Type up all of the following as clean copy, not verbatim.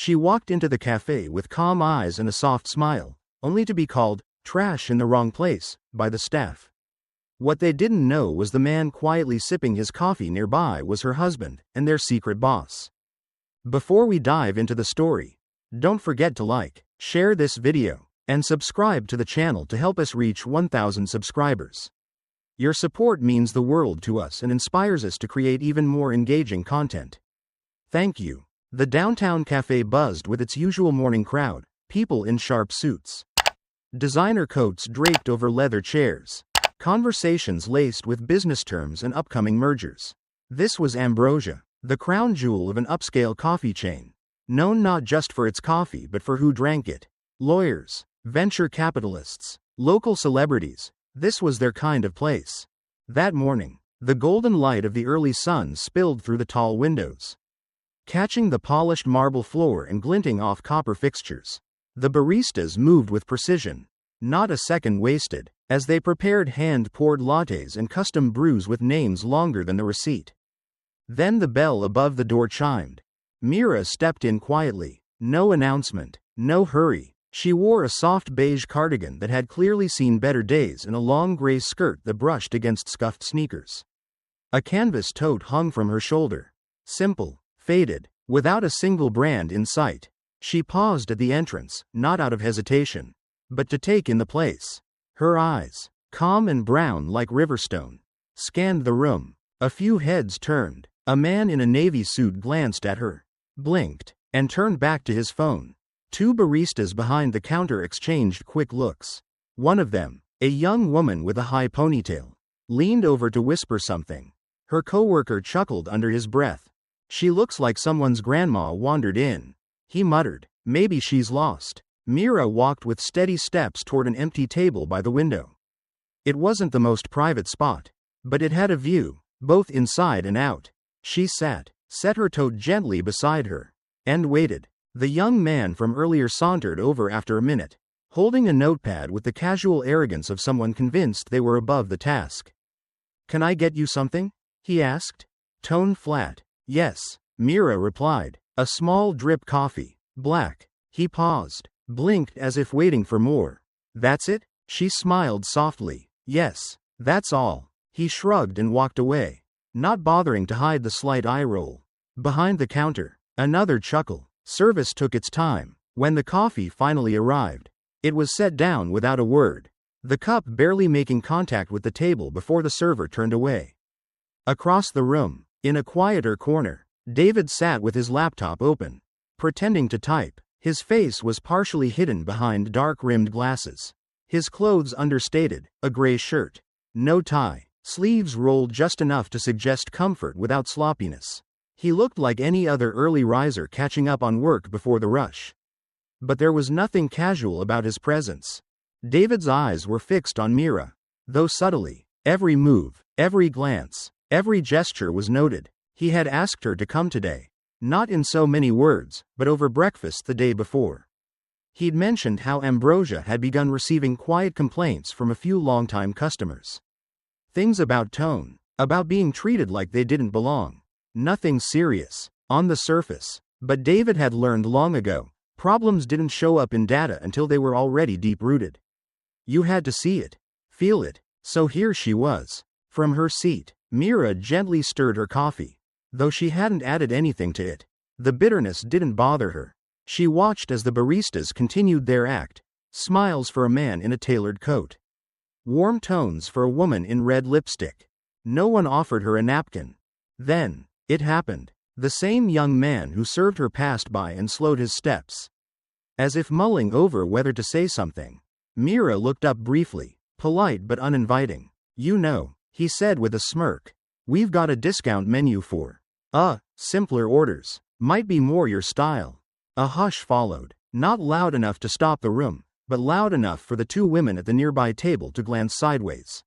She walked into the cafe with calm eyes and a soft smile, only to be called trash in the wrong place by the staff. What they didn't know was the man quietly sipping his coffee nearby was her husband and their secret boss. Before we dive into the story, don't forget to like, share this video, and subscribe to the channel to help us reach 1,000 subscribers. Your support means the world to us and inspires us to create even more engaging content. Thank you. The downtown cafe buzzed with its usual morning crowd, people in sharp suits, designer coats draped over leather chairs, conversations laced with business terms and upcoming mergers. This was Ambrosia, the crown jewel of an upscale coffee chain, known not just for its coffee but for who drank it. Lawyers, venture capitalists, local celebrities, this was their kind of place. That morning, the golden light of the early sun spilled through the tall windows, catching the polished marble floor and glinting off copper fixtures. The baristas moved with precision, not a second wasted, as they prepared hand-poured lattes and custom brews with names longer than the receipt. Then the bell above the door chimed. Mira stepped in quietly. No announcement, no hurry. She wore a soft beige cardigan that had clearly seen better days and a long gray skirt that brushed against scuffed sneakers. A canvas tote hung from her shoulder. Simple, faded, without a single brand in sight. She paused at the entrance, not out of hesitation, but to take in the place. Her eyes, calm and brown like riverstone, scanned the room. A few heads turned. A man in a navy suit glanced at her, blinked, and turned back to his phone. Two baristas behind the counter exchanged quick looks. One of them, a young woman with a high ponytail, leaned over to whisper something. Her coworker chuckled under his breath. She looks like someone's grandma wandered in. He muttered, maybe she's lost. Mira walked with steady steps toward an empty table by the window. It wasn't the most private spot, but it had a view, both inside and out. She sat, set her tote gently beside her, and waited. The young man from earlier sauntered over after a minute, holding a notepad with the casual arrogance of someone convinced they were above the task. Can I get you something? He asked. Tone flat. Yes, Mira replied. A small drip coffee, black. He paused, blinked as if waiting for more. That's it? She smiled softly. Yes, that's all. He shrugged and walked away, not bothering to hide the slight eye roll. Behind the counter, another chuckle. Service took its time. When the coffee finally arrived, it was set down without a word, the cup barely making contact with the table before the server turned away. Across the room, in a quieter corner, David sat with his laptop open, pretending to type. His face was partially hidden behind dark-rimmed glasses. His clothes understated, a gray shirt, no tie, sleeves rolled just enough to suggest comfort without sloppiness. He looked like any other early riser catching up on work before the rush. But there was nothing casual about his presence. David's eyes were fixed on Mira, though subtly. Every move, every glance, every gesture was noted. He had asked her to come today, not in so many words, but over breakfast the day before. He'd mentioned how Ambrosia had begun receiving quiet complaints from a few longtime customers. Things about tone, about being treated like they didn't belong. Nothing serious, on the surface, but David had learned long ago, problems didn't show up in data until they were already deep-rooted. You had to see it, feel it, so here she was. From her seat, Mira gently stirred her coffee, though she hadn't added anything to it. The bitterness didn't bother her. She watched as the baristas continued their act, smiles for a man in a tailored coat, warm tones for a woman in red lipstick. No one offered her a napkin. Then, it happened. The same young man who served her passed by and slowed his steps, as if mulling over whether to say something. Mira looked up briefly, polite but uninviting. You know, he said with a smirk. We've got a discount menu for simpler orders. Might be more your style. A hush followed, not loud enough to stop the room, but loud enough for the two women at the nearby table to glance sideways.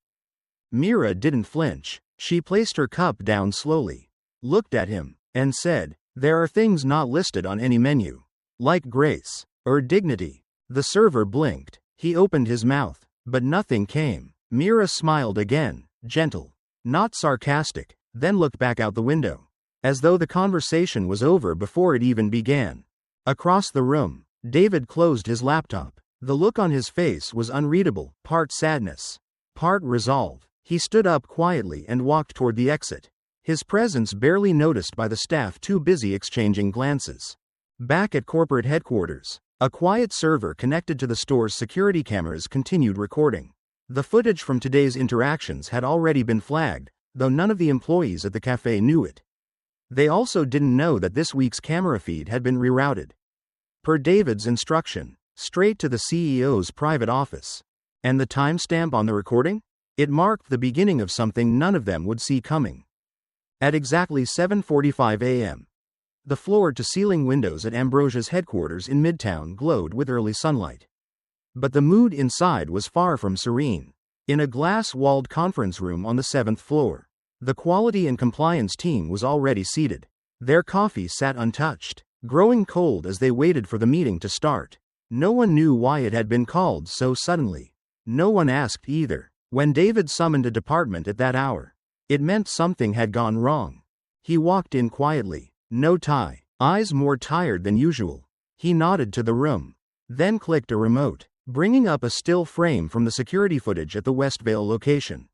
Mira didn't flinch. She placed her cup down slowly, looked at him, and said, there are things not listed on any menu, like grace, or dignity. The server blinked. He opened his mouth, but nothing came. Mira smiled again, gentle, not sarcastic, then looked back out the window, as though the conversation was over before it even began. Across the room, David closed his laptop. The look on his face was unreadable, part sadness, part resolve. He stood up quietly and walked toward the exit, his presence barely noticed by the staff too busy exchanging glances. Back at corporate headquarters, a quiet server connected to the store's security cameras continued recording. The footage from today's interactions had already been flagged, though none of the employees at the cafe knew it. They also didn't know that this week's camera feed had been rerouted, per David's instruction, straight to the CEO's private office. And the timestamp on the recording? It marked the beginning of something none of them would see coming. At exactly 7:45 a.m., the floor-to-ceiling windows at Ambrosia's headquarters in Midtown glowed with early sunlight. But the mood inside was far from serene. In a glass-walled conference room on the 7th floor, the quality and compliance team was already seated. Their coffee sat untouched, growing cold as they waited for the meeting to start. No one knew why it had been called so suddenly. No one asked either. When David summoned a department at that hour, it meant something had gone wrong. He walked in quietly, no tie, eyes more tired than usual. He nodded to the room, then clicked a remote, bringing up a still frame from the security footage at the Westvale location.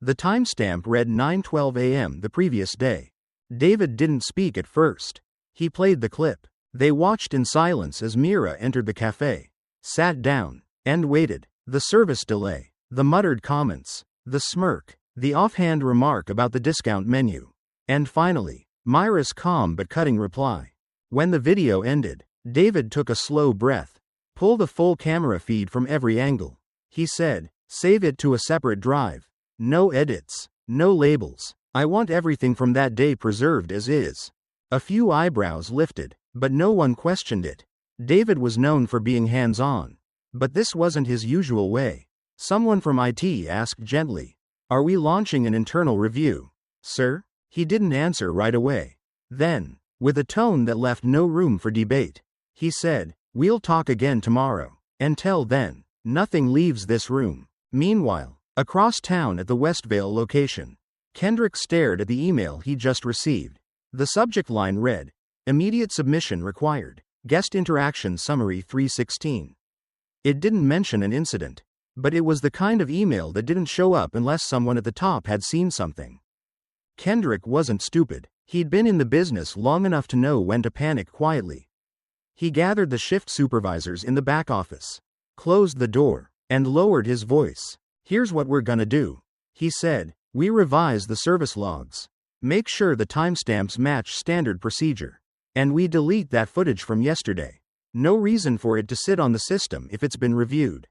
The timestamp read 9:12 a.m. the previous day. David didn't speak at first. He played the clip. They watched in silence as Mira entered the cafe, sat down, and waited. The service delay, the muttered comments, the smirk, the offhand remark about the discount menu, and finally, Myra's calm but cutting reply. When the video ended, David took a slow breath. Pull the full camera feed from every angle, he said. Save it to a separate drive. No edits, no labels. I want everything from that day preserved as is. A few eyebrows lifted, but no one questioned it. David was known for being hands-on, but this wasn't his usual way. Someone from IT asked gently, "Are we launching an internal review, sir?" He didn't answer right away. Then, with a tone that left no room for debate, he said, "We'll talk again tomorrow. Until then, nothing leaves this room." Meanwhile, across town at the Westvale location, Kendrick stared at the email he just received. The subject line read, "Immediate submission required. Guest interaction summary 316. It didn't mention an incident, but it was the kind of email that didn't show up unless someone at the top had seen something. Kendrick wasn't stupid. He'd been in the business long enough to know when to panic quietly. He gathered the shift supervisors in the back office, closed the door, and lowered his voice. "Here's what we're gonna do," he said. "We revise the service logs, make sure the timestamps match standard procedure, and we delete that footage from yesterday. No reason for it to sit on the system if it's been reviewed."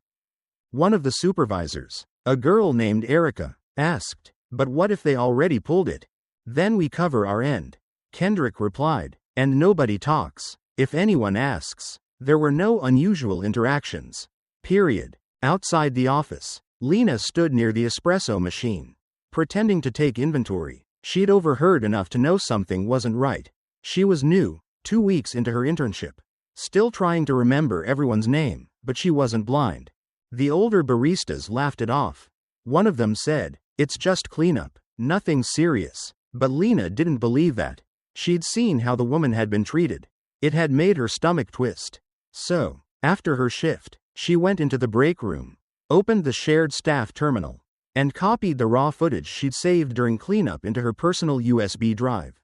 One of the supervisors, a girl named Erica, asked, "But what if they already pulled it?" "Then we cover our end," Kendrick replied, "and nobody talks. If anyone asks." There were no unusual interactions. Period. Outside the office, Lena stood near the espresso machine, pretending to take inventory. She'd overheard enough to know something wasn't right. She was new, 2 weeks into her internship, still trying to remember everyone's name, but she wasn't blind. The older baristas laughed it off. One of them said, "It's just cleanup, nothing serious." But Lena didn't believe that. She'd seen how the woman had been treated. It had made her stomach twist. So, after her shift, she went into the break room, opened the shared staff terminal, and copied the raw footage she'd saved during cleanup into her personal USB drive.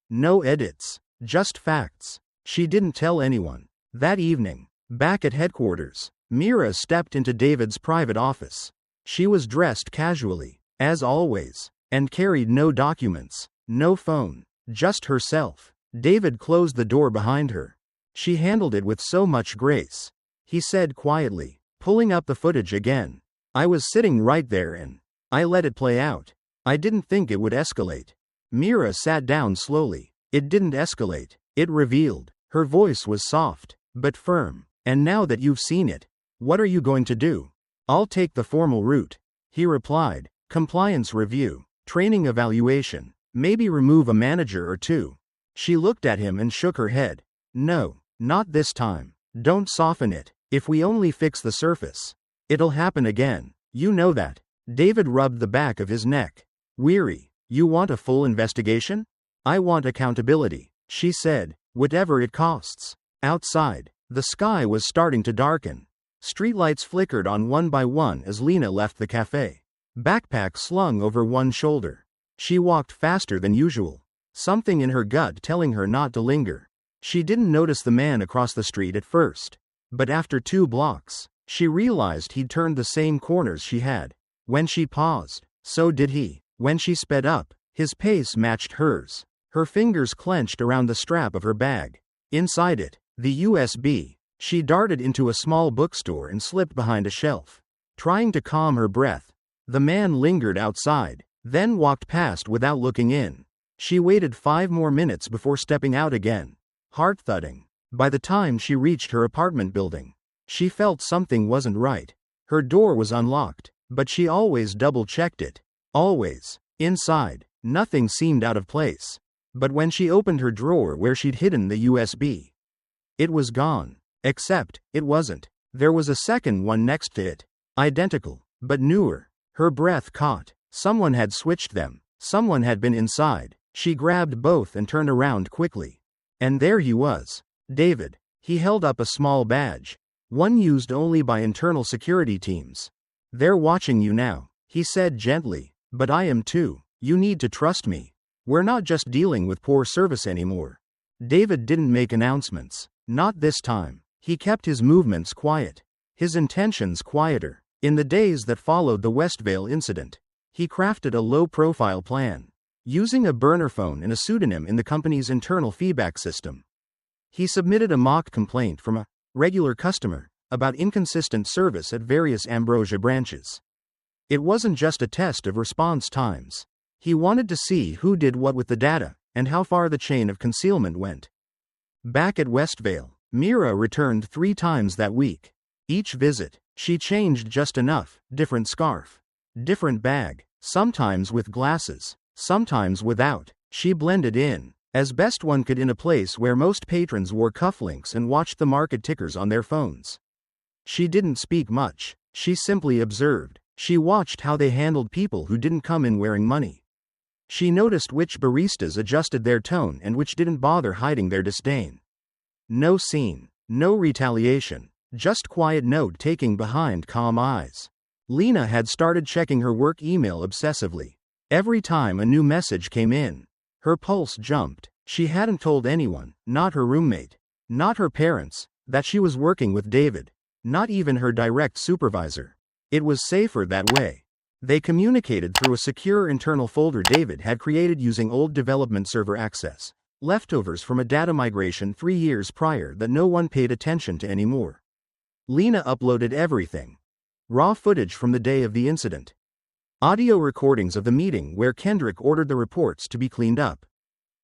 No edits, just facts. She didn't tell anyone. That evening, back at headquarters, Mira stepped into David's private office. She was dressed casually, as always, and carried no documents, no phone, just herself. David closed the door behind her. She handled it with so much grace. He said quietly, pulling up the footage again, "I was sitting right there and I let it play out. I didn't think it would escalate." Mira sat down slowly. "It didn't escalate," it revealed. Her voice was soft, but firm. "And now that you've seen it, what are you going to do?" "I'll take the formal route," he replied. "Compliance review, training evaluation, maybe remove a manager or two." She looked at him and shook her head. "No, not this time. Don't soften it. If we only fix the surface, it'll happen again. You know that." David rubbed the back of his neck. Weary. "You want a full investigation?" "I want accountability," she said, "whatever it costs." Outside, the sky was starting to darken. Streetlights flickered on one by one as Lena left the cafe. Backpack slung over one shoulder. She walked faster than usual, something in her gut telling her not to linger. She didn't notice the man across the street at first, but after 2 blocks, she realized he'd turned the same corners she had. When she paused, so did he. When she sped up, his pace matched hers. Her fingers clenched around the strap of her bag. Inside it, the USB. She darted into a small bookstore and slipped behind a shelf. Trying to calm her breath, the man lingered outside, then walked past without looking in. She waited 5 more minutes before stepping out again, heart thudding. By the time she reached her apartment building, she felt something wasn't right. Her door was unlocked, but she always double-checked it. Always. Inside, nothing seemed out of place. But when she opened her drawer where she'd hidden the USB, it was gone. Except, it wasn't. There was a second one next to it. Identical, but newer. Her breath caught. Someone had switched them. Someone had been inside. She grabbed both and turned around quickly. And there he was. David. He held up a small badge. One used only by internal security teams. "They're watching you now," he said gently. "But I am too. You need to trust me. We're not just dealing with poor service anymore." David didn't make announcements. Not this time. He kept his movements quiet, his intentions quieter. In the days that followed the Westvale incident, he crafted a low-profile plan, using a burner phone and a pseudonym in the company's internal feedback system. He submitted a mock complaint from a regular customer about inconsistent service at various Ambrosia branches. It wasn't just a test of response times. He wanted to see who did what with the data, and how far the chain of concealment went. Back at Westvale, Mira returned 3 times that week. Each visit, she changed just enough: different scarf, different bag, sometimes with glasses, sometimes without. She blended in, as best one could in a place where most patrons wore cufflinks and watched the market tickers on their phones. She didn't speak much, she simply observed. She watched how they handled people who didn't come in wearing money. She noticed which baristas adjusted their tone and which didn't bother hiding their disdain. No scene, no retaliation, just quiet note-taking behind calm eyes. Lena had started checking her work email obsessively. Every time a new message came in, her pulse jumped. She hadn't told anyone, not her roommate, not her parents, that she was working with David, not even her direct supervisor. It was safer that way. They communicated through a secure internal folder David had created using old development server access, leftovers from a data migration 3 years prior that no one paid attention to anymore. Lena uploaded everything. Raw footage from the day of the incident. Audio recordings of the meeting where Kendrick ordered the reports to be cleaned up.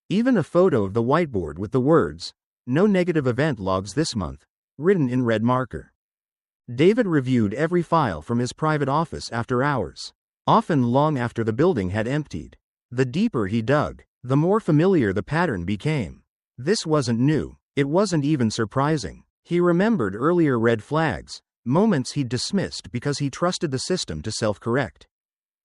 Even a photo of the whiteboard with the words, "No negative event logs this month," written in red marker. David reviewed every file from his private office after hours, often long after the building had emptied. The deeper he dug, the more familiar the pattern became. This wasn't new, it wasn't even surprising. He remembered earlier red flags, moments he'd dismissed because he trusted the system to self-correct.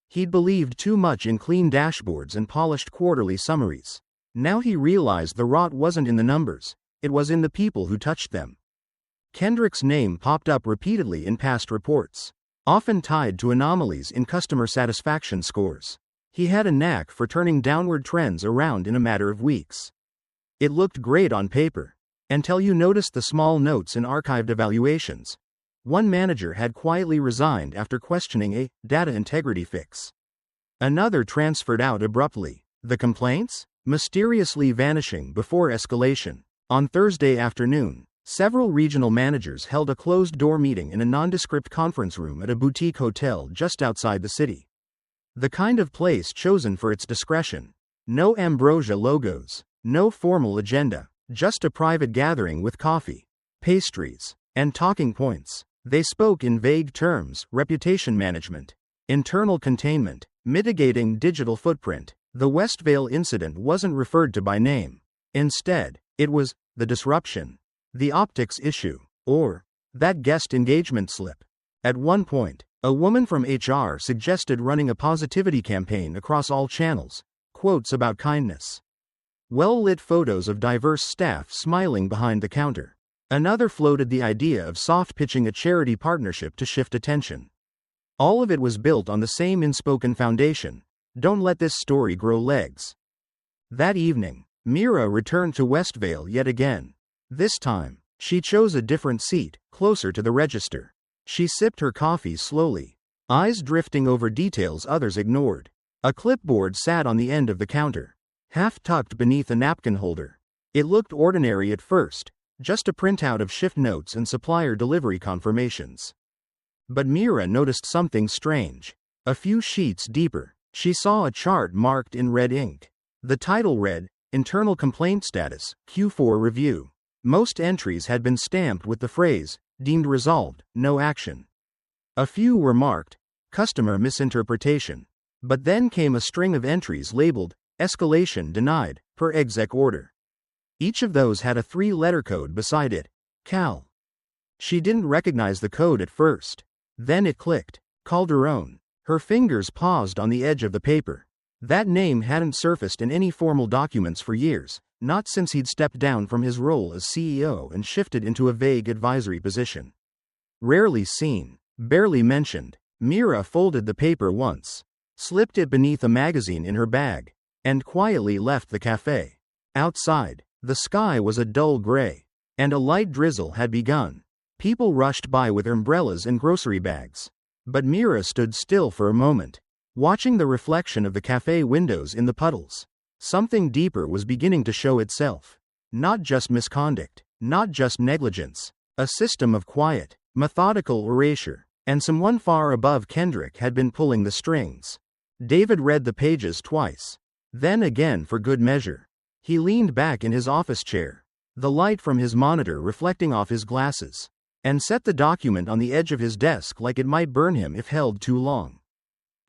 He'd believed too much in clean dashboards and polished quarterly summaries. Now he realized the rot wasn't in the numbers, it was in the people who touched them. Kendrick's name popped up repeatedly in past reports, often tied to anomalies in customer satisfaction scores. He had a knack for turning downward trends around in a matter of weeks. It looked great on paper, until you noticed the small notes in archived evaluations. One manager had quietly resigned after questioning a data integrity fix. Another transferred out abruptly. The complaints? Mysteriously vanishing before escalation. On Thursday afternoon, several regional managers held a closed-door meeting in a nondescript conference room at a boutique hotel just outside the city. The kind of place chosen for its discretion. No Ambrosia logos, no formal agenda, just a private gathering with coffee, pastries, and talking points. They spoke in vague terms: reputation management, internal containment, mitigating digital footprint. The Westvale incident wasn't referred to by name. Instead, it was the disruption, the optics issue, or that guest engagement slip. At one point, a woman from HR suggested running a positivity campaign across all channels, quotes about kindness, well-lit photos of diverse staff smiling behind the counter. Another floated the idea of soft pitching a charity partnership to shift attention. All of it was built on the same unspoken foundation: don't let this story grow legs. That evening, Mira returned to Westvale yet again. This time, she chose a different seat, closer to the register. She sipped her coffee slowly, eyes drifting over details others ignored. A clipboard sat on the end of the counter, half tucked beneath a napkin holder. It looked ordinary at first, just a printout of shift notes and supplier delivery confirmations. But Mira noticed something strange. A few sheets deeper, she saw a chart marked in red ink. The title read, Internal Complaint Status, Q4 Review. Most entries had been stamped with the phrase, deemed resolved, no action. A few were marked, customer misinterpretation. But then came a string of entries labeled, escalation denied, per exec order. Each of those had a 3-letter code beside it, Cal. She didn't recognize the code at first. Then it clicked, Calderon. Her fingers paused on the edge of the paper. That name hadn't surfaced in any formal documents for years, not since he'd stepped down from his role as CEO and shifted into a vague advisory position. Rarely seen, barely mentioned, Mira folded the paper once, slipped it beneath a magazine in her bag, and quietly left the cafe. Outside, the sky was a dull gray, and a light drizzle had begun. People rushed by with umbrellas and grocery bags. But Mira stood still for a moment, watching the reflection of the cafe windows in the puddles. Something deeper was beginning to show itself. Not just misconduct, not just negligence. A system of quiet, methodical erasure. And someone far above Kendrick had been pulling the strings. David read the pages twice. Then again for good measure. He leaned back in his office chair, the light from his monitor reflecting off his glasses, and set the document on the edge of his desk like it might burn him if held too long.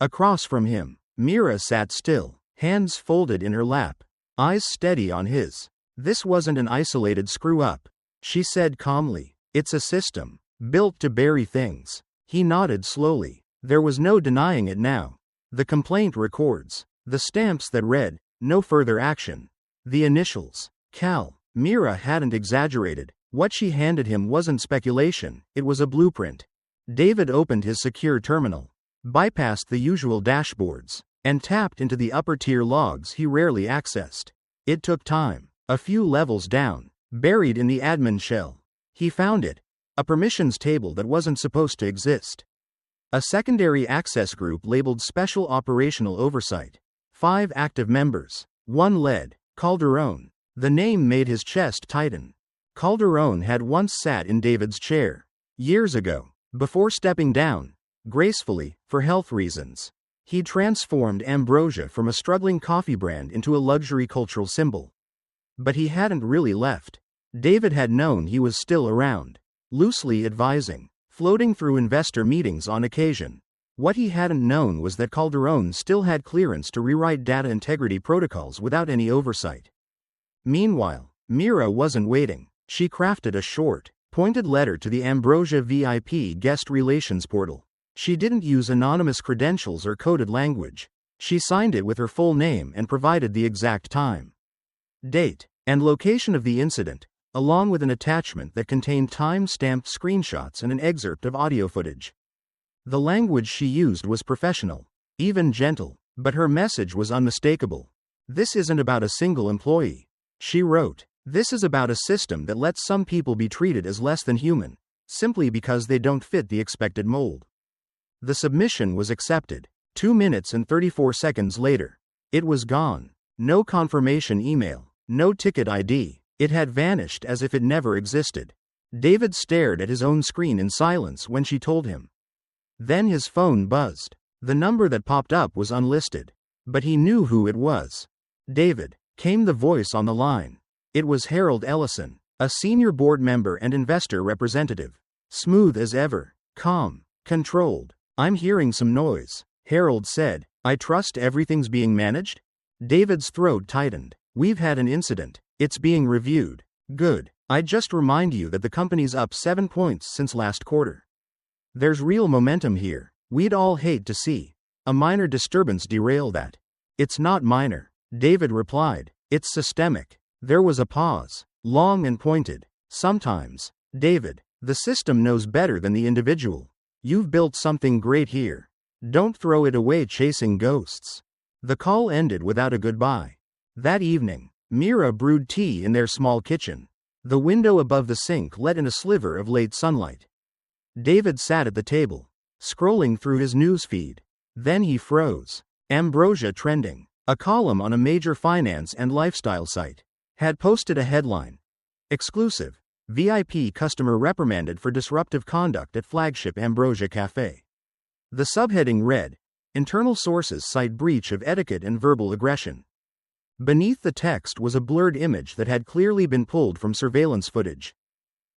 Across from him, Mira sat still, hands folded in her lap, eyes steady on his. This wasn't an isolated screw-up, she said calmly. It's a system, built to bury things. He nodded slowly. There was no denying it now. The complaint records, the stamps that read, no further action. The initials, Cal. Mira hadn't exaggerated. What she handed him wasn't speculation, it was a blueprint. David opened his secure terminal, bypassed the usual dashboards, and tapped into the upper-tier logs he rarely accessed. It took time. A few levels down, buried in the admin shell, he found it. A permissions table that wasn't supposed to exist. A secondary access group labeled Special Operational Oversight. 5 active members. One led, Calderon. The name made his chest tighten. Calderon had once sat in David's chair. Years ago, before stepping down, gracefully, for health reasons. He'd transformed Ambrosia from a struggling coffee brand into a luxury cultural symbol. But he hadn't really left. David had known he was still around, loosely advising, floating through investor meetings on occasion. What he hadn't known was that Calderon still had clearance to rewrite data integrity protocols without any oversight. Meanwhile, Mira wasn't waiting. She crafted a short, pointed letter to the Ambrosia VIP guest relations portal. She didn't use anonymous credentials or coded language. She signed it with her full name and provided the exact time, date, and location of the incident, along with an attachment that contained time-stamped screenshots and an excerpt of audio footage. The language she used was professional, even gentle, but her message was unmistakable. This isn't about a single employee, she wrote. This is about a system that lets some people be treated as less than human, simply because they don't fit the expected mold. The submission was accepted. 2 minutes and 34 seconds later, it was gone. No confirmation email, no ticket ID. It had vanished as if it never existed. David stared at his own screen in silence when she told him. Then his phone buzzed. The number that popped up was unlisted, but he knew who it was. David, came the voice on the line. It was Harold Ellison, a senior board member and investor representative. Smooth as ever, calm, controlled. I'm hearing some noise, Harold said. I trust everything's being managed? David's throat tightened. We've had an incident. It's being reviewed. Good. I just remind you that the company's up 7 points since last quarter. There's real momentum here. We'd all hate to see a minor disturbance derail that. It's not minor, David replied. It's systemic. There was a pause, long and pointed. Sometimes, David, the system knows better than the individual. You've built something great here. Don't throw it away chasing ghosts. The call ended without a goodbye. That evening, Mira brewed tea in their small kitchen. The window above the sink let in a sliver of late sunlight. David sat at the table, scrolling through his newsfeed. Then he froze. Ambrosia Trending, a column on a major finance and lifestyle site, had posted a headline. Exclusive. VIP customer reprimanded for disruptive conduct at flagship Ambrosia Café. The subheading read, Internal sources cite breach of etiquette and verbal aggression. Beneath the text was a blurred image that had clearly been pulled from surveillance footage.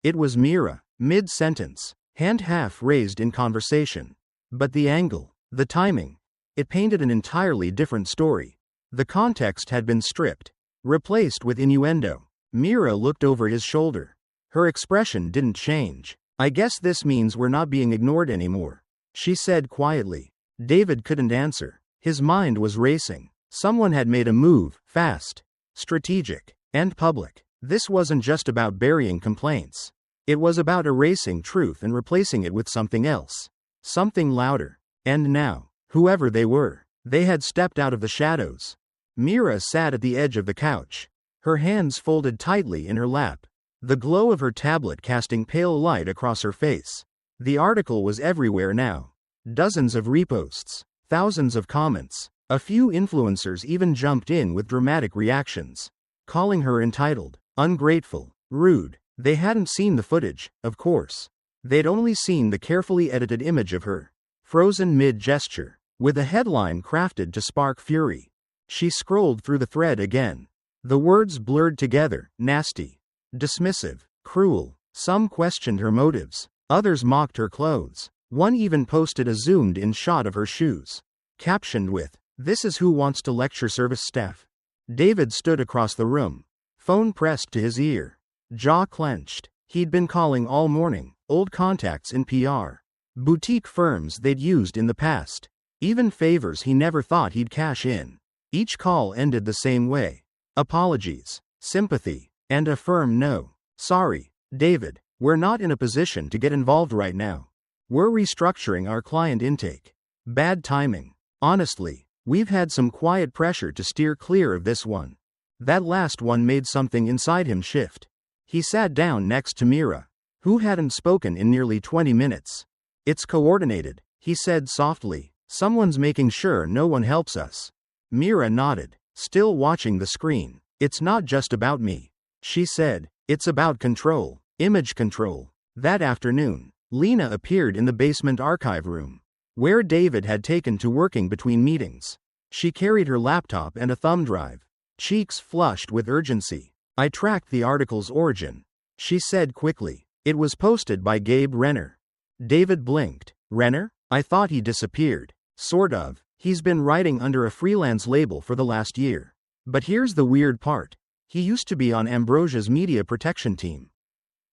It was Mira, mid-sentence, hand half raised in conversation. But the angle, the timing, it painted an entirely different story. The context had been stripped, replaced with innuendo. Mira looked over his shoulder. Her expression didn't change. I guess this means we're not being ignored anymore, she said quietly. David couldn't answer. His mind was racing. Someone had made a move, fast, strategic, and public. This wasn't just about burying complaints. It was about erasing truth and replacing it with something else. Something louder. And now, whoever they were, they had stepped out of the shadows. Mira sat at the edge of the couch, her hands folded tightly in her lap, the glow of her tablet casting pale light across her face. The article was everywhere now. Dozens of reposts, thousands of comments. A few influencers even jumped in with dramatic reactions, calling her entitled, ungrateful, rude. They hadn't seen the footage, of course. They'd only seen the carefully edited image of her, frozen mid-gesture, with a headline crafted to spark fury. She scrolled through the thread again. The words blurred together, nasty, dismissive, cruel. Some questioned her motives, others mocked her clothes. One even posted a zoomed-in shot of her shoes, captioned with, "This is who wants to lecture service staff." David stood across the room, phone pressed to his ear, jaw clenched. He'd been calling all morning, old contacts in PR, boutique firms they'd used in the past, even favors he never thought he'd cash in. Each call ended the same way. Apologies, sympathy, and a firm no. Sorry, David, we're not in a position to get involved right now. We're restructuring our client intake. Bad timing. Honestly, we've had some quiet pressure to steer clear of this one. That last one made something inside him shift. He sat down next to Mira, who hadn't spoken in nearly 20 minutes. It's coordinated, he said softly. Someone's making sure no one helps us. Mira nodded, still watching the screen. It's not just about me, she said. It's about control, image control. That afternoon, Lena appeared in the basement archive room, where David had taken to working between meetings. She carried her laptop and a thumb drive, cheeks flushed with urgency. I tracked the article's origin, she said quickly. It was posted by Gabe Renner. David blinked. Renner? I thought he disappeared. Sort of. He's been writing under a freelance label for the last year. But here's the weird part. He used to be on Ambrosia's media protection team.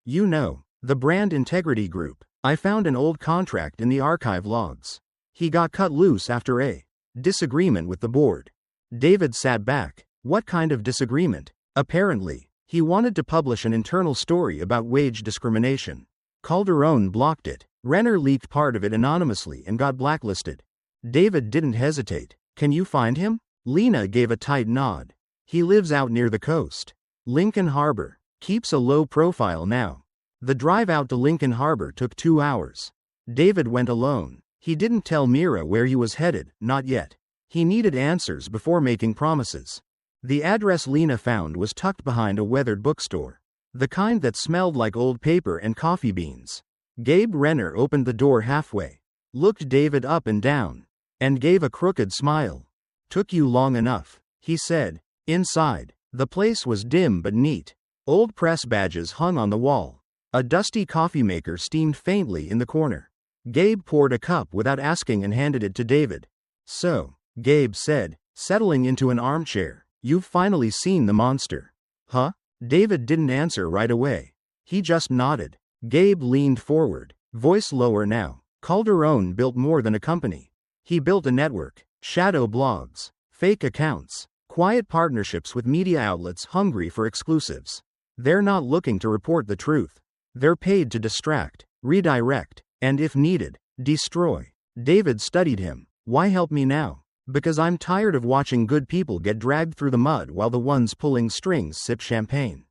You know, the brand integrity group. I found an old contract in the archive logs. He got cut loose after a disagreement with the board. David sat back. What kind of disagreement? Apparently, he wanted to publish an internal story about wage discrimination. Calderon blocked it. Renner leaked part of it anonymously and got blacklisted. David didn't hesitate. Can you find him? Lena gave a tight nod. He lives out near the coast. Lincoln Harbor. Keeps a low profile now. The drive out to Lincoln Harbor took 2 hours. David went alone. He didn't tell Mira where he was headed, not yet. He needed answers before making promises. The address Lena found was tucked behind a weathered bookstore, the kind that smelled like old paper and coffee beans. Gabe Renner opened the door halfway, looked David up and down, and gave a crooked smile. Took you long enough, he said. Inside, the place was dim but neat. Old press badges hung on the wall. A dusty coffee maker steamed faintly in the corner. Gabe poured a cup without asking and handed it to David. So, Gabe said, settling into an armchair, you've finally seen the monster. Huh? David didn't answer right away. He just nodded. Gabe leaned forward, voice lower now. Calderon built more than a company. He built a network, shadow blogs, fake accounts, quiet partnerships with media outlets hungry for exclusives. They're not looking to report the truth. They're paid to distract, redirect, and if needed, destroy. David studied him. Why help me now? Because I'm tired of watching good people get dragged through the mud while the ones pulling strings sip champagne.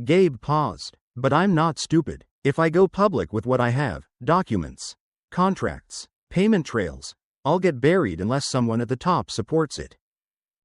Gabe paused. But I'm not stupid. If I go public with what I have, documents, contracts, payment trails, I'll get buried unless someone at the top supports it.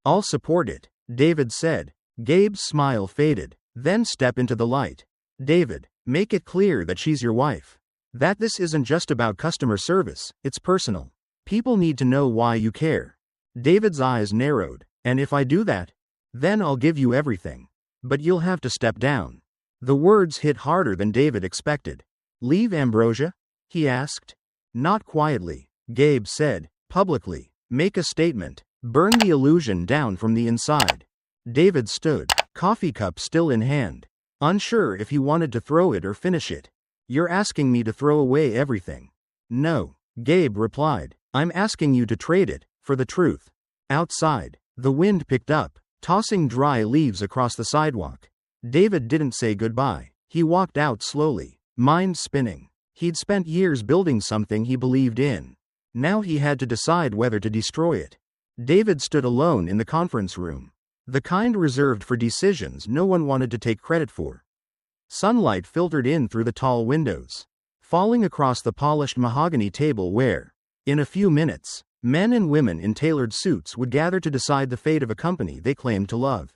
I'll support it, David said. Gabe's smile faded. Then step into the light. David, make it clear that she's your wife. That this isn't just about customer service, it's personal. People need to know why you care. David's eyes narrowed. And if I do that, then I'll give you everything. But you'll have to step down. The words hit harder than David expected. Leave Ambrosia? He asked. Not quietly, Gabe said. Publicly. Make a statement. Burn the illusion down from the inside. David stood, coffee cup still in hand, unsure if he wanted to throw it or finish it. You're asking me to throw away everything. No, Gabe replied. I'm asking you to trade it for the truth. Outside, the wind picked up, tossing dry leaves across the sidewalk. David didn't say goodbye. He walked out slowly, mind spinning. He'd spent years building something he believed in. Now he had to decide whether to destroy it. David stood alone in the conference room. The kind reserved for decisions no one wanted to take credit for. Sunlight filtered in through the tall windows, falling across the polished mahogany table where, in a few minutes, men and women in tailored suits would gather to decide the fate of a company they claimed to love.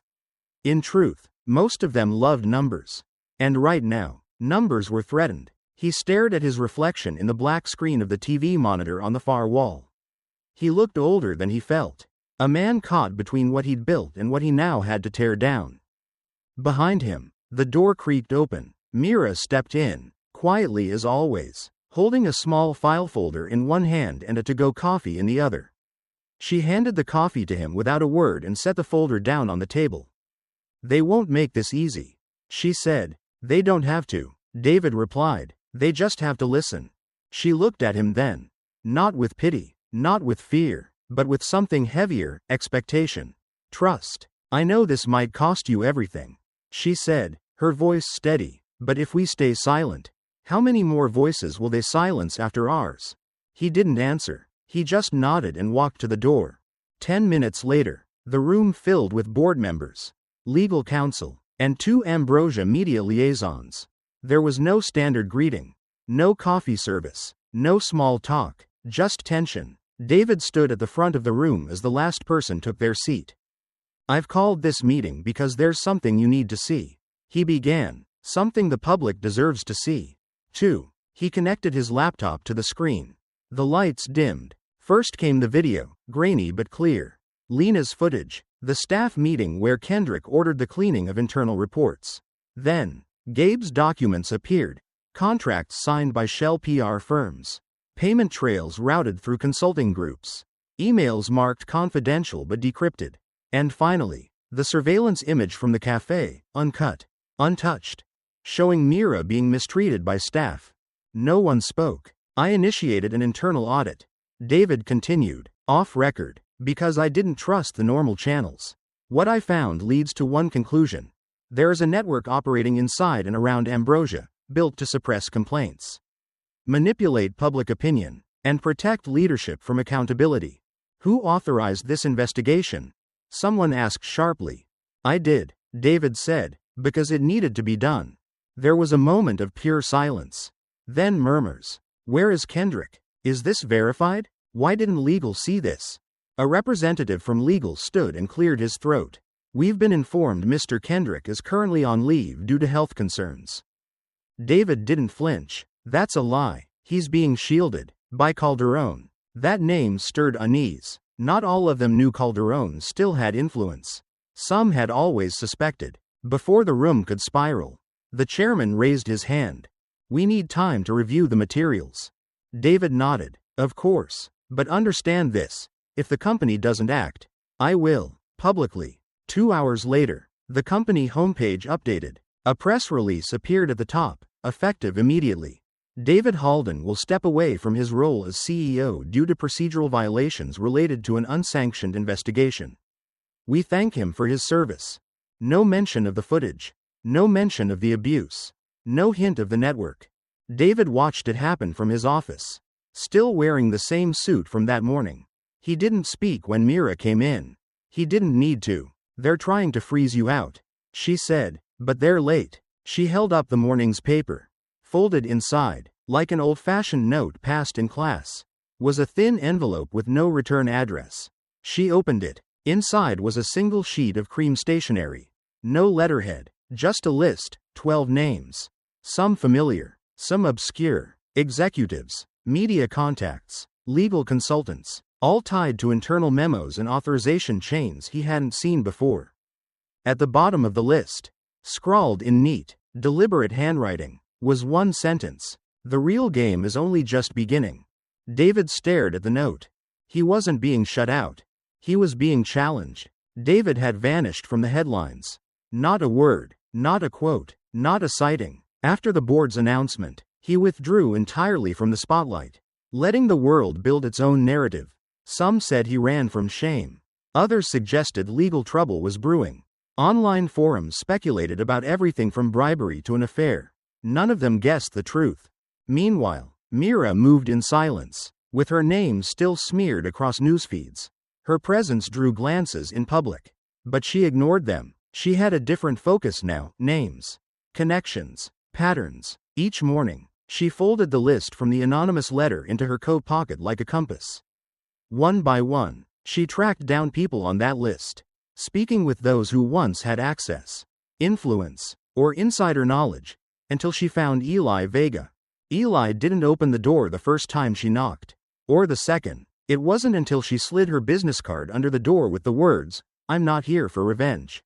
In truth, most of them loved numbers. And right now, numbers were threatened. He stared at his reflection in the black screen of the TV monitor on the far wall. He looked older than he felt. A man caught between what he'd built and what he now had to tear down. Behind him, the door creaked open. Mira stepped in, quietly as always, holding a small file folder in one hand and a to-go coffee in the other. She handed the coffee to him without a word and set the folder down on the table. They won't make this easy, she said. They don't have to, David replied. They just have to listen. She looked at him then. Not with pity, not with fear, but with something heavier, expectation. Trust. I know this might cost you everything, she said, her voice steady. But if we stay silent, how many more voices will they silence after ours? He didn't answer. He just nodded and walked to the door. 10 minutes later, the room filled with board members, legal counsel, and 2 Ambrosia media liaisons. There was no standard greeting, no coffee service, no small talk, just tension. David stood at the front of the room as the last person took their seat. I've called this meeting because there's something you need to see, he began, something the public deserves to see. 2. He connected his laptop to the screen. The lights dimmed. First came the video, grainy but clear. Lena's footage, the staff meeting where Kendrick ordered the cleaning of internal reports. Then, Gabe's documents appeared, contracts signed by shell PR firms, payment trails routed through consulting groups, emails marked confidential but decrypted, and finally, the surveillance image from the café, uncut, untouched, showing Mira being mistreated by staff. No one spoke. I initiated an internal audit, David continued, off record, because I didn't trust the normal channels. What I found leads to one conclusion. There is a network operating inside and around Ambrosia, built to suppress complaints, manipulate public opinion, and protect leadership from accountability. Who authorized this investigation? Someone asked sharply. I did, David said, because it needed to be done. There was a moment of pure silence. Then murmurs. Where is Kendrick? Is this verified? Why didn't legal see this? A representative from legal stood and cleared his throat. We've been informed Mr. Kendrick is currently on leave due to health concerns. David didn't flinch. That's a lie. He's being shielded by Calderon. That name stirred unease. Not all of them knew Calderon still had influence. Some had always suspected. Before the room could spiral, the chairman raised his hand. We need time to review the materials. David nodded. Of course. But understand this. If the company doesn't act, I will, publicly. 2 hours later, the company homepage updated. A press release appeared at the top, effective immediately. David Halden will step away from his role as CEO due to procedural violations related to an unsanctioned investigation. We thank him for his service. No mention of the footage. No mention of the abuse. No hint of the network. David watched it happen from his office. Still wearing the same suit from that morning. He didn't speak when Mira came in. He didn't need to. They're trying to freeze you out, she said, but they're late. She held up the morning's paper. Folded inside, like an old-fashioned note passed in class, was a thin envelope with no return address. She opened it. Inside was a single sheet of cream stationery. No letterhead, just a list, 12 names. Some familiar, some obscure. Executives, media contacts, legal consultants, all tied to internal memos and authorization chains he hadn't seen before. At the bottom of the list, scrawled in neat, deliberate handwriting, was one sentence: "The real game is only just beginning." David stared at the note. He wasn't being shut out. He was being challenged. David had vanished from the headlines. Not a word, not a quote, not a citing. After the board's announcement, he withdrew entirely from the spotlight, letting the world build its own narrative. Some said he ran from shame. Others suggested legal trouble was brewing. Online forums speculated about everything from bribery to an affair. None of them guessed the truth. Meanwhile, Mira moved in silence, with her name still smeared across newsfeeds. Her presence drew glances in public, but she ignored them. She had a different focus now: names, connections, patterns. Each morning, she folded the list from the anonymous letter into her coat pocket like a compass. One by one, she tracked down people on that list, speaking with those who once had access, influence, or insider knowledge, until she found Eli Vega. Eli didn't open the door the first time she knocked, or the second. It wasn't until she slid her business card under the door with the words, "I'm not here for revenge,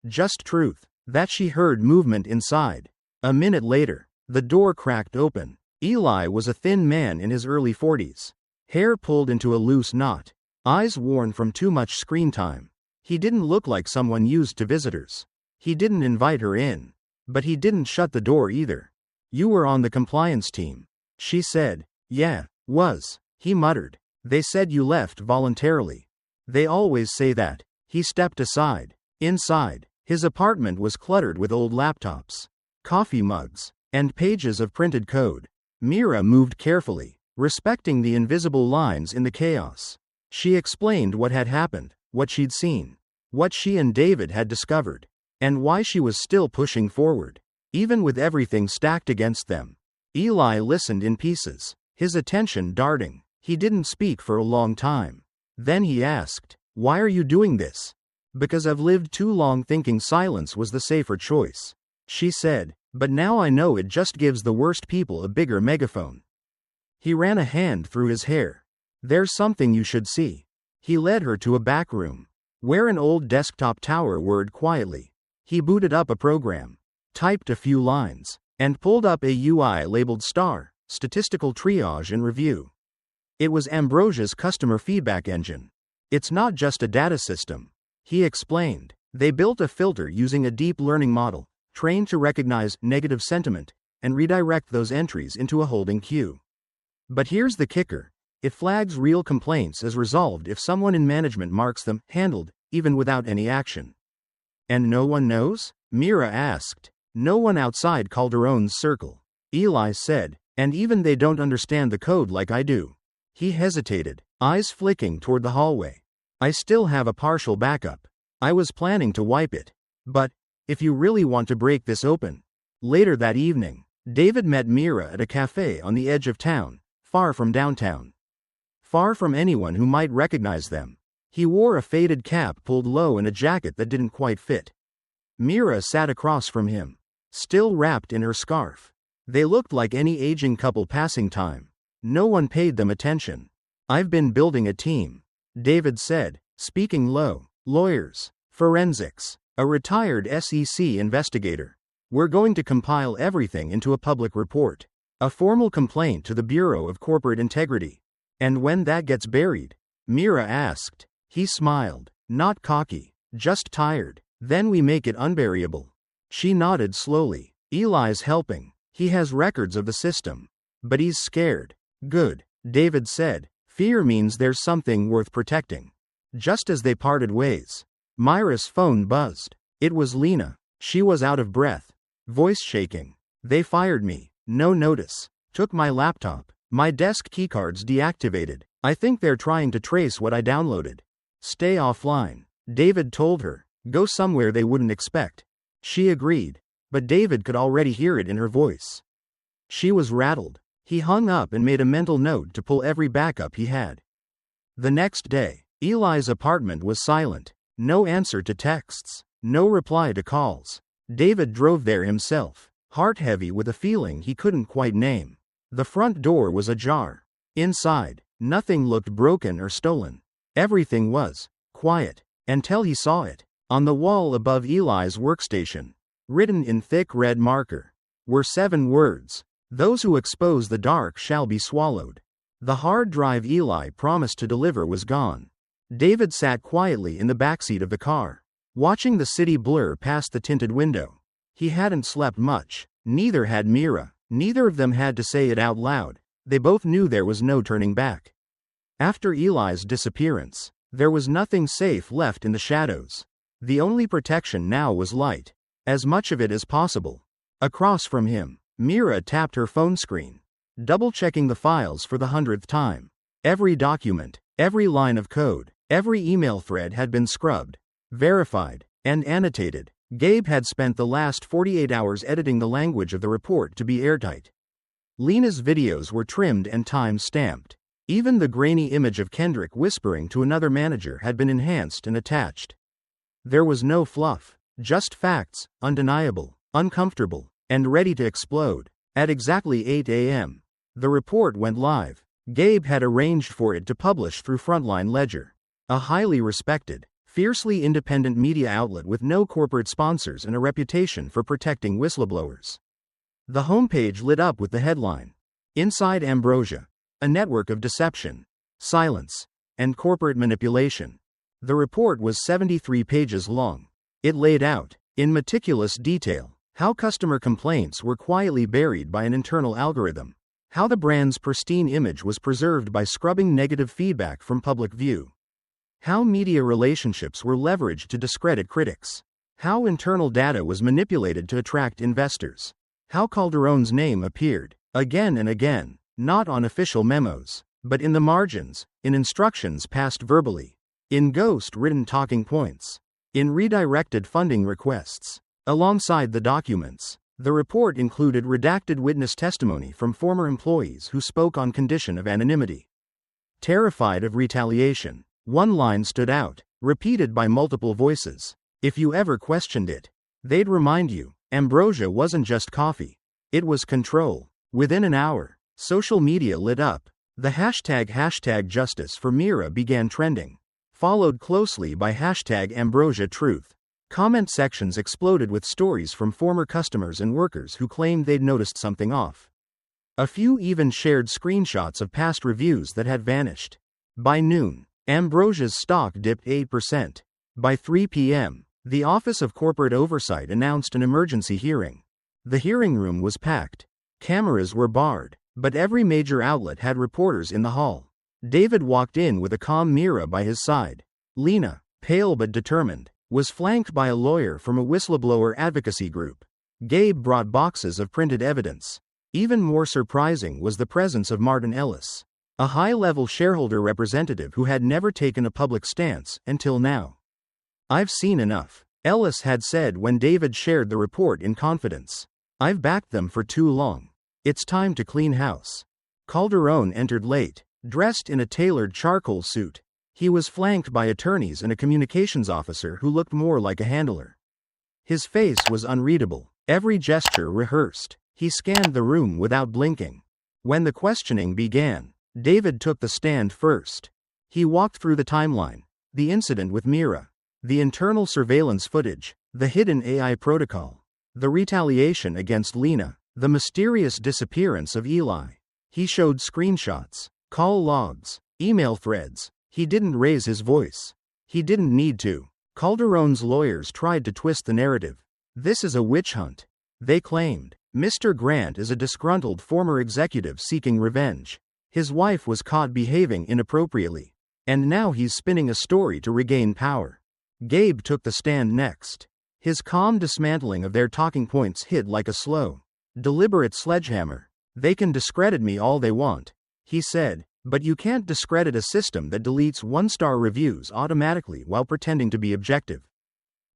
just truth," that she heard movement inside. A minute later, the door cracked open. Eli was a thin man in his early 40s. Hair pulled into a loose knot. Eyes worn from too much screen time. He didn't look like someone used to visitors. He didn't invite her in. But he didn't shut the door either. "You were on the compliance team," she said. "Yeah, was," he muttered. "They said you left voluntarily." "They always say that." He stepped aside. Inside, his apartment was cluttered with old laptops, coffee mugs, and pages of printed code. Mira moved carefully, respecting the invisible lines in the chaos. She explained what had happened, what she'd seen, what she and David had discovered, and why she was still pushing forward, even with everything stacked against them. Eli listened in pieces, his attention darting. He didn't speak for a long time. Then he asked, "Why are you doing this?" "Because I've lived too long thinking silence was the safer choice," she said, "but now I know it just gives the worst people a bigger megaphone." He ran a hand through his hair. "There's something you should see." He led her to a back room, where an old desktop tower whirred quietly. He booted up a program, typed a few lines, and pulled up a UI labeled STAR, Statistical Triage and Review. It was Ambrosia's customer feedback engine. "It's not just a data system," he explained. "They built a filter using a deep learning model, trained to recognize negative sentiment, and redirect those entries into a holding queue. But here's the kicker. It flags real complaints as resolved if someone in management marks them handled, even without any action." "And no one knows?" Mira asked. "No one outside Calderon's circle," Eli said, "and even they don't understand the code like I do." He hesitated, eyes flicking toward the hallway. "I still have a partial backup. I was planning to wipe it. But, if you really want to break this open." Later that evening, David met Mira at a cafe on the edge of town, far from downtown. Far from anyone who might recognize them. He wore a faded cap pulled low and a jacket that didn't quite fit. Mira sat across from him, still wrapped in her scarf. They looked like any aging couple passing time. No one paid them attention. "I've been building a team," David said, speaking low. "Lawyers, forensics, a retired SEC investigator. We're going to compile everything into a public report, a formal complaint to the Bureau of Corporate Integrity. And when that gets buried?" Mira asked. He smiled, not cocky, just tired. "Then we make it unburyable." She nodded slowly. "Eli's helping. He has records of the system. But he's scared." "Good," David said. "Fear means there's something worth protecting." Just as they parted ways, Myra's phone buzzed. It was Lena. She was out of breath. Voice shaking. They fired me. No notice. Took my laptop. My desk keycards deactivated. I think they're trying to trace what I downloaded. Stay offline. David told her. Go somewhere they wouldn't expect. She agreed. But David could already hear it in her voice. She was rattled. He hung up and made a mental note to pull every backup he had. The next day, Eli's apartment was silent. No answer to texts. No reply to calls. David drove there himself, heart heavy with a feeling he couldn't quite name. The front door was ajar. Inside, nothing looked broken or stolen. Everything was quiet until he saw it. On the wall above Eli's workstation, written in thick red marker, were 7 words. Those who expose the dark shall be swallowed. The hard drive Eli promised to deliver was gone. David sat quietly in the backseat of the car, watching the city blur past the tinted window. He hadn't slept much. Neither had Mira. Neither of them had to say it out loud. They both knew there was no turning back. After Eli's disappearance, there was nothing safe left in the shadows. The only protection now was light. As much of it as possible. Across from him, Mira tapped her phone screen, double-checking the files for the 100th time. Every document, every line of code, every email thread had been scrubbed, verified, and annotated. Gabe had spent the last 48 hours editing the language of the report to be airtight. Lena's videos were trimmed and time-stamped. Even the grainy image of Kendrick whispering to another manager had been enhanced and attached. There was no fluff, just facts, undeniable, uncomfortable, and ready to explode. At exactly 8 a.m., the report went live. Gabe had arranged for it to publish through Frontline Ledger, a highly respected, fiercely independent media outlet with no corporate sponsors and a reputation for protecting whistleblowers. The homepage lit up with the headline, Inside Ambrosia, a network of deception, silence, and corporate manipulation. The report was 73 pages long. It laid out, in meticulous detail, how customer complaints were quietly buried by an internal algorithm, how the brand's pristine image was preserved by scrubbing negative feedback from public view, how media relationships were leveraged to discredit critics, how internal data was manipulated to attract investors, how Calderon's name appeared, again and again, not on official memos, but in the margins, in instructions passed verbally, in ghost-written talking points, in redirected funding requests. Alongside the documents, the report included redacted witness testimony from former employees who spoke on condition of anonymity. Terrified of retaliation, one line stood out, repeated by multiple voices. If you ever questioned it, they'd remind you, ambrosia wasn't just coffee. It was control. Within an hour, social media lit up. The hashtag justice for Mira began trending, followed closely by hashtag Ambrosia Truth. Comment sections exploded with stories from former customers and workers who claimed they'd noticed something off. A few even shared screenshots of past reviews that had vanished. By noon, Ambrosia's stock dipped 8%. By 3 p.m., the Office of Corporate Oversight announced an emergency hearing. The hearing room was packed. Cameras were barred, but every major outlet had reporters in the hall. David walked in with a calm Mira by his side. Lena, pale but determined, was flanked by a lawyer from a whistleblower advocacy group. Gabe brought boxes of printed evidence. Even more surprising was the presence of Martin Ellis, a high-level shareholder representative who had never taken a public stance until now. I've seen enough, Ellis had said when David shared the report in confidence. I've backed them for too long. It's time to clean house. Calderon entered late, dressed in a tailored charcoal suit. He was flanked by attorneys and a communications officer who looked more like a handler. His face was unreadable, every gesture rehearsed. He scanned the room without blinking. When the questioning began, David took the stand first. He walked through the timeline, the incident with Mira, the internal surveillance footage, the hidden AI protocol, the retaliation against Lena, the mysterious disappearance of Eli. He showed screenshots, call logs, email threads. He didn't raise his voice. He didn't need to. Calderon's lawyers tried to twist the narrative. This is a witch hunt, they claimed. Mr. Grant is a disgruntled former executive seeking revenge. His wife was caught behaving inappropriately, and now he's spinning a story to regain power. Gabe took the stand next. His calm dismantling of their talking points hit like a slow, deliberate sledgehammer. They can discredit me all they want, he said, but you can't discredit a system that deletes one-star reviews automatically while pretending to be objective.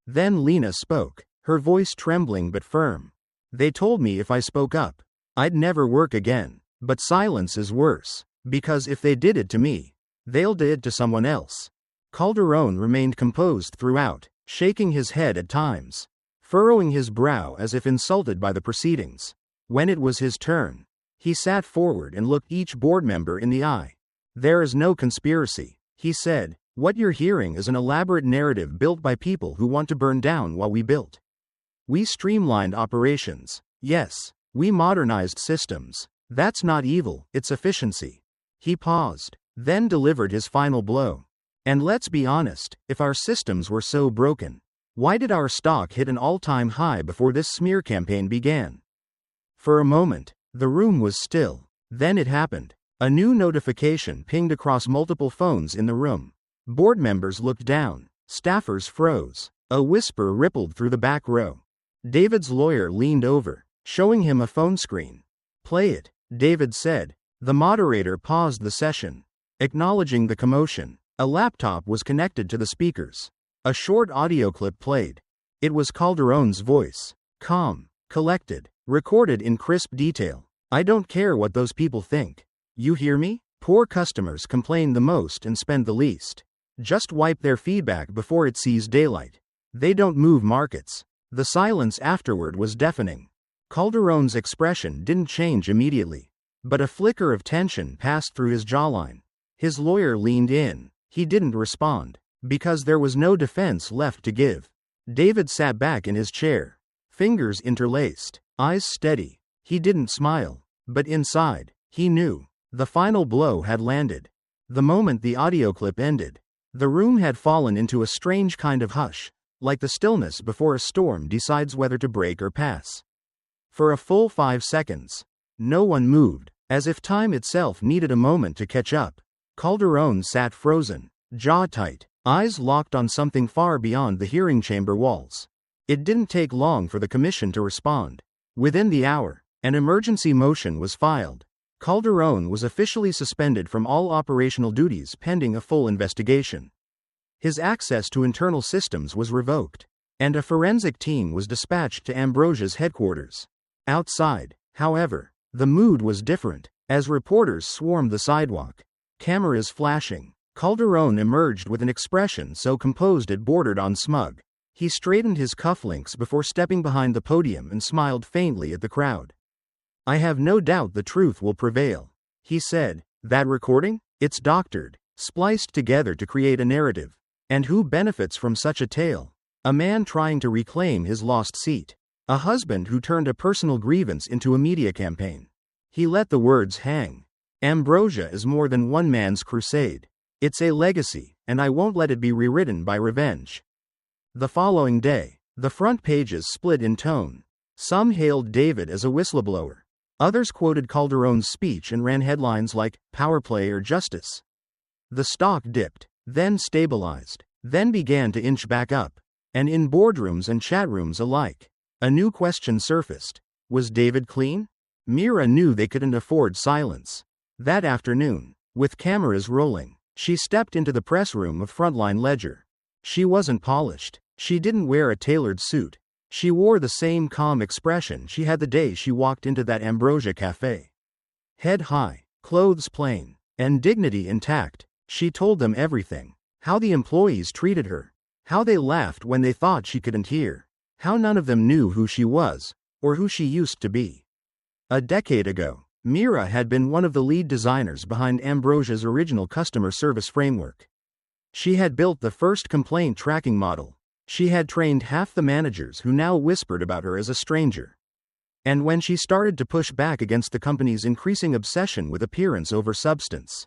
Then Lena spoke, her voice trembling but firm. They told me if I spoke up, I'd never work again. But silence is worse, because if they did it to me, they'll do it to someone else. Calderon remained composed throughout, shaking his head at times, furrowing his brow as if insulted by the proceedings. When it was his turn, he sat forward and looked each board member in the eye. There is no conspiracy, he said. What you're hearing is an elaborate narrative built by people who want to burn down what we built. We streamlined operations. Yes, we modernized systems. That's not evil, it's efficiency. He paused, then delivered his final blow. And let's be honest, if our systems were so broken, why did our stock hit an all-time high before this smear campaign began? For a moment, the room was still. Then it happened. A new notification pinged across multiple phones in the room. Board members looked down. Staffers froze. A whisper rippled through the back row. David's lawyer leaned over, showing him a phone screen. Play it, David said. The moderator paused the session, acknowledging the commotion. A laptop was connected to the speakers. A short audio clip played. It was Calderon's voice, calm, collected, recorded in crisp detail. I don't care what those people think. You hear me? Poor customers complain the most and spend the least. Just wipe their feedback before it sees daylight. They don't move markets. The silence afterward was deafening. Calderon's expression didn't change immediately, but a flicker of tension passed through his jawline. His lawyer leaned in. He didn't respond, because there was no defense left to give. David sat back in his chair, fingers interlaced, eyes steady. He didn't smile, but inside, he knew. The final blow had landed. The moment the audio clip ended, the room had fallen into a strange kind of hush, like the stillness before a storm decides whether to break or pass. For a full 5 seconds, no one moved, as if time itself needed a moment to catch up. Calderon sat frozen, jaw tight, eyes locked on something far beyond the hearing chamber walls. It didn't take long for the commission to respond. Within the hour, an emergency motion was filed. Calderon was officially suspended from all operational duties pending a full investigation. His access to internal systems was revoked, and a forensic team was dispatched to Ambrosia's headquarters. Outside, however, the mood was different, as reporters swarmed the sidewalk. Cameras flashing, Calderon emerged with an expression so composed it bordered on smug. He straightened his cufflinks before stepping behind the podium and smiled faintly at the crowd. I have no doubt the truth will prevail, he said. That recording? It's doctored, spliced together to create a narrative. And who benefits from such a tale? A man trying to reclaim his lost seat. A husband who turned a personal grievance into a media campaign. He let the words hang. Ambrosia is more than one man's crusade. It's a legacy, and I won't let it be rewritten by revenge. The following day, the front pages split in tone. Some hailed David as a whistleblower. Others quoted Calderon's speech and ran headlines like, "Power play or justice." The stock dipped, then stabilized, then began to inch back up. And in boardrooms and chat rooms alike, a new question surfaced. Was David clean? Mira knew they couldn't afford silence. That afternoon, with cameras rolling, she stepped into the press room of Frontline Ledger. She wasn't polished. She didn't wear a tailored suit. She wore the same calm expression she had the day she walked into that Ambrosia Café. Head high, clothes plain, and dignity intact, she told them everything. How the employees treated her. How they laughed when they thought she couldn't hear. How none of them knew who she was, or who she used to be. A decade ago, Mira had been one of the lead designers behind Ambrosia's original customer service framework. She had built the first complaint tracking model. She had trained half the managers who now whispered about her as a stranger. And when she started to push back against the company's increasing obsession with appearance over substance,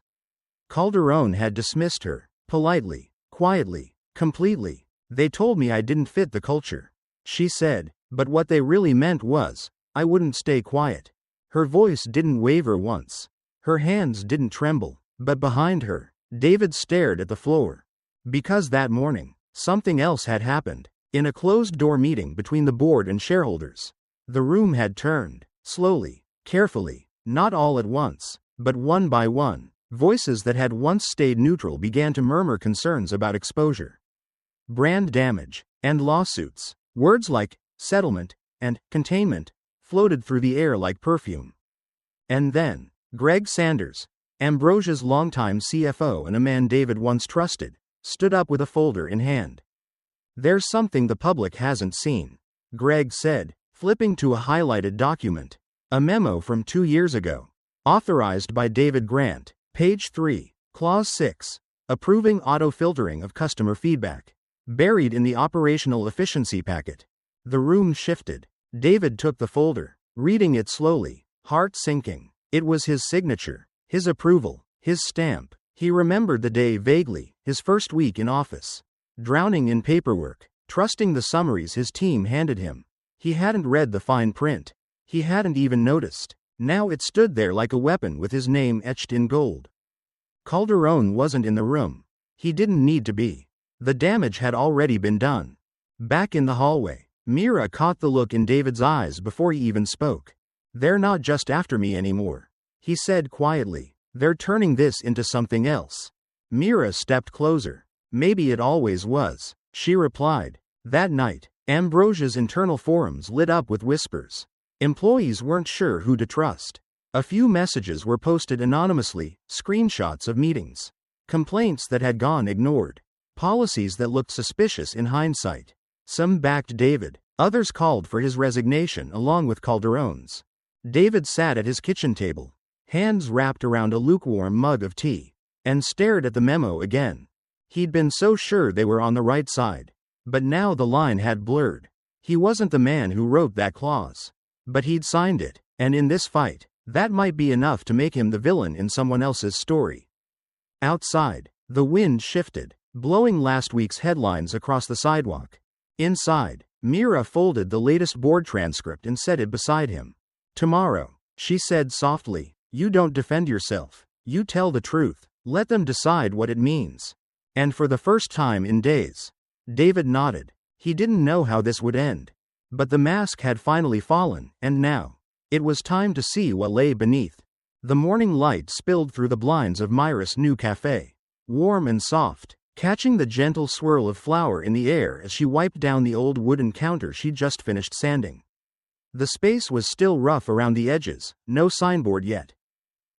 Calderon had dismissed her, politely, quietly, completely. They told me I didn't fit the culture, she said, but what they really meant was, I wouldn't stay quiet. Her voice didn't waver once. Her hands didn't tremble, but behind her, David stared at the floor. Because that morning, something else had happened. in a closed-door meeting between the board and shareholders. The room had turned, slowly, carefully, not all at once, but one by one. Voices that had once stayed neutral began to murmur concerns about exposure, brand damage, and lawsuits. Words like settlement and containment floated through the air like perfume. And then, Greg Sanders, Ambrosia's longtime CFO and a man David once trusted, stood up with a folder in hand. "There's something the public hasn't seen," Greg said, flipping to a highlighted document. A memo from 2 years ago. Authorized by David Grant. Page 3, Clause 6. Approving auto-filtering of customer feedback. Buried in the operational efficiency packet. The room shifted. David took the folder, reading it slowly, heart sinking. It was his signature, his approval, his stamp. He remembered the day vaguely, his first week in office. Drowning in paperwork, trusting the summaries his team handed him. He hadn't read the fine print. He hadn't even noticed. Now it stood there like a weapon with his name etched in gold. Calderon wasn't in the room. He didn't need to be. The damage had already been done. Back in the hallway, Mira caught the look in David's eyes before he even spoke. "They're not just after me anymore," he said quietly. "They're turning this into something else." Mira stepped closer. "Maybe it always was," she replied. That night, Ambrosia's internal forums lit up with whispers. Employees weren't sure who to trust. A few messages were posted anonymously, screenshots of meetings, complaints that had gone ignored, policies that looked suspicious in hindsight. Some backed David, others called for his resignation along with Calderon's. David sat at his kitchen table, hands wrapped around a lukewarm mug of tea, and stared at the memo again. He'd been so sure they were on the right side, but now the line had blurred. He wasn't the man who wrote that clause. But he'd signed it, and in this fight, that might be enough to make him the villain in someone else's story. Outside, the wind shifted, blowing last week's headlines across the sidewalk. Inside, Mira folded the latest board transcript and set it beside him. "Tomorrow," she said softly, "you don't defend yourself. You tell the truth. Let them decide what it means." And for the first time in days, David nodded. He didn't know how this would end. But the mask had finally fallen, and now, it was time to see what lay beneath. The morning light spilled through the blinds of Myra's new café, warm and soft, catching the gentle swirl of flour in the air as she wiped down the old wooden counter she'd just finished sanding. The space was still rough around the edges, no signboard yet.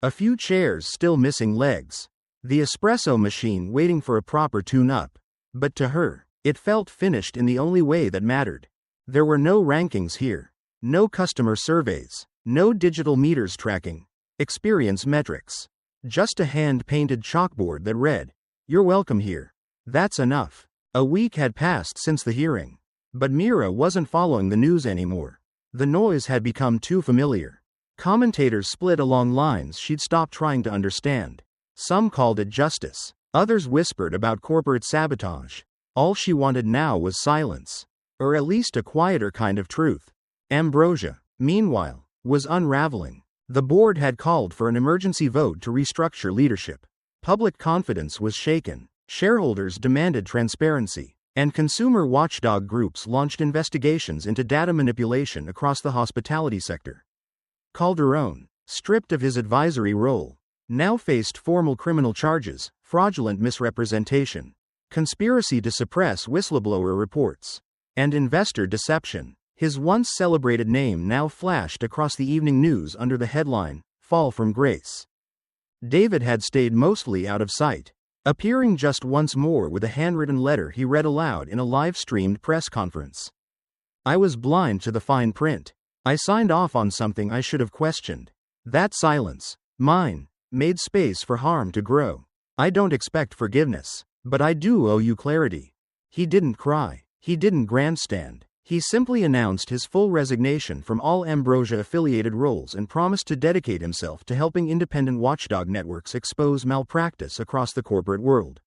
A few chairs still missing legs. The espresso machine waiting for a proper tune-up. But to her, it felt finished in the only way that mattered. There were no rankings here, no customer surveys, no digital meters tracking experience metrics. Just a hand-painted chalkboard that read, "You're welcome here." That's enough. A week had passed since the hearing. But Mira wasn't following the news anymore. The noise had become too familiar. Commentators split along lines she'd stopped trying to understand. Some called it justice. Others whispered about corporate sabotage. All she wanted now was silence. Or at least a quieter kind of truth. Ambrosia, meanwhile, was unraveling. The board had called for an emergency vote to restructure leadership. Public confidence was shaken. Shareholders demanded transparency. And consumer watchdog groups launched investigations into data manipulation across the hospitality sector. Calderon, stripped of his advisory role, now faced formal criminal charges, fraudulent misrepresentation, conspiracy to suppress whistleblower reports, and investor deception. His once celebrated name now flashed across the evening news under the headline, "Fall from Grace." David had stayed mostly out of sight, appearing just once more with a handwritten letter he read aloud in a live-streamed press conference. "I was blind to the fine print. I signed off on something I should have questioned. That silence, mine, made space for harm to grow. I don't expect forgiveness, but I do owe you clarity." He didn't cry. He didn't grandstand. He simply announced his full resignation from all Ambrosia-affiliated roles and promised to dedicate himself to helping independent watchdog networks expose malpractice across the corporate world.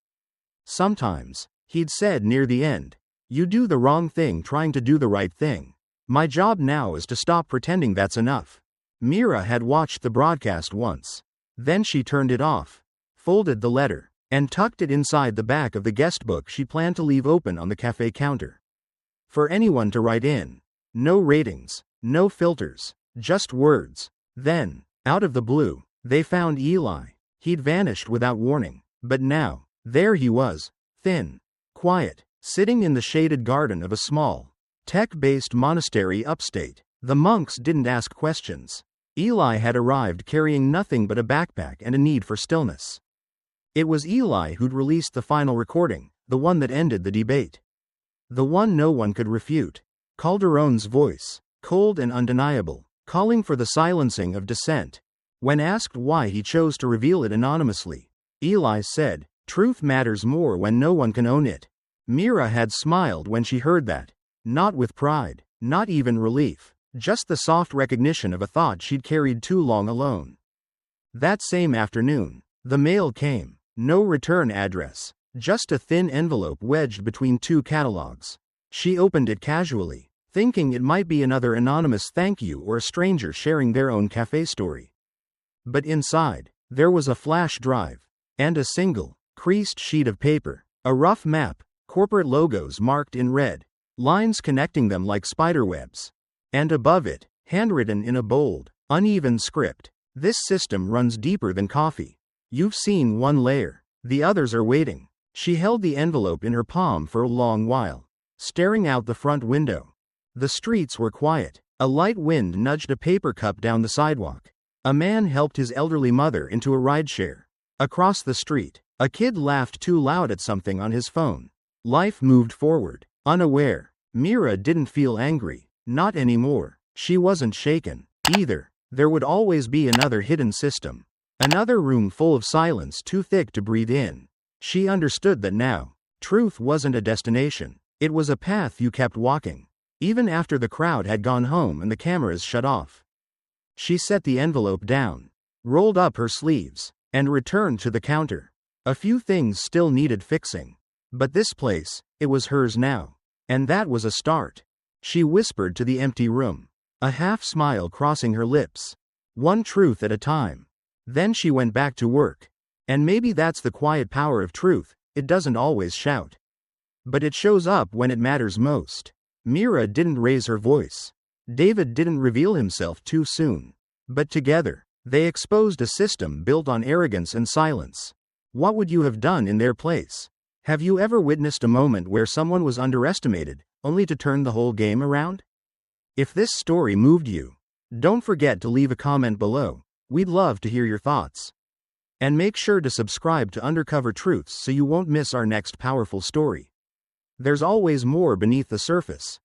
"Sometimes," he'd said near the end, "you do the wrong thing trying to do the right thing. My job now is to stop pretending that's enough." Mira had watched the broadcast once. Then she turned it off, folded the letter, and tucked it inside the back of the guest book she planned to leave open on the cafe counter. for anyone to write in. No ratings, no filters, just words. Then, out of the blue, they found Eli. He'd vanished without warning, but now, there he was, thin, quiet, sitting in the shaded garden of a small, tech-based monastery upstate. The monks didn't ask questions. Eli had arrived carrying nothing but a backpack and a need for stillness. It was Eli who'd released the final recording, the one that ended the debate. The one no one could refute. Calderon's voice, cold and undeniable, calling for the silencing of dissent. When asked why he chose to reveal it anonymously, Eli said, "Truth matters more when no one can own it." Mira had smiled when she heard that. Not with pride, not even relief, just the soft recognition of a thought she'd carried too long alone. That same afternoon, the mail came. No return address, just a thin envelope wedged between two catalogs. She opened it casually, thinking it might be another anonymous thank you or a stranger sharing their own cafe story. But inside, there was a flash drive, and a single, creased sheet of paper, a rough map, corporate logos marked in red, lines connecting them like spiderwebs. And above it, handwritten in a bold, uneven script, "This system runs deeper than coffee. You've seen one layer, the others are waiting." She held the envelope in her palm for a long while, staring out the front window. The streets were quiet. A light wind nudged a paper cup down the sidewalk. A man helped his elderly mother into a rideshare. Across the street, a kid laughed too loud at something on his phone. Life moved forward, unaware. Mira didn't feel angry, not anymore. She wasn't shaken, either. There would always be another hidden system. Another room full of silence too thick to breathe in. She understood that now. Truth wasn't a destination. It was a path you kept walking, even after the crowd had gone home and the cameras shut off. She set the envelope down, rolled up her sleeves, and returned to the counter. A few things still needed fixing. But this place, it was hers now. And that was a start. She whispered to the empty room, a half smile crossing her lips. One truth at a time. Then she went back to work. And maybe that's the quiet power of truth. It doesn't always shout, but it shows up when it matters most. Mira didn't raise her voice. David didn't reveal himself too soon. But together, they exposed a system built on arrogance and silence. What would you have done in their place? Have you ever witnessed a moment where someone was underestimated, only to turn the whole game around? If this story moved you, don't forget to leave a comment below. We'd love to hear your thoughts. And make sure to subscribe to Undercover Truths so you won't miss our next powerful story. There's always more beneath the surface.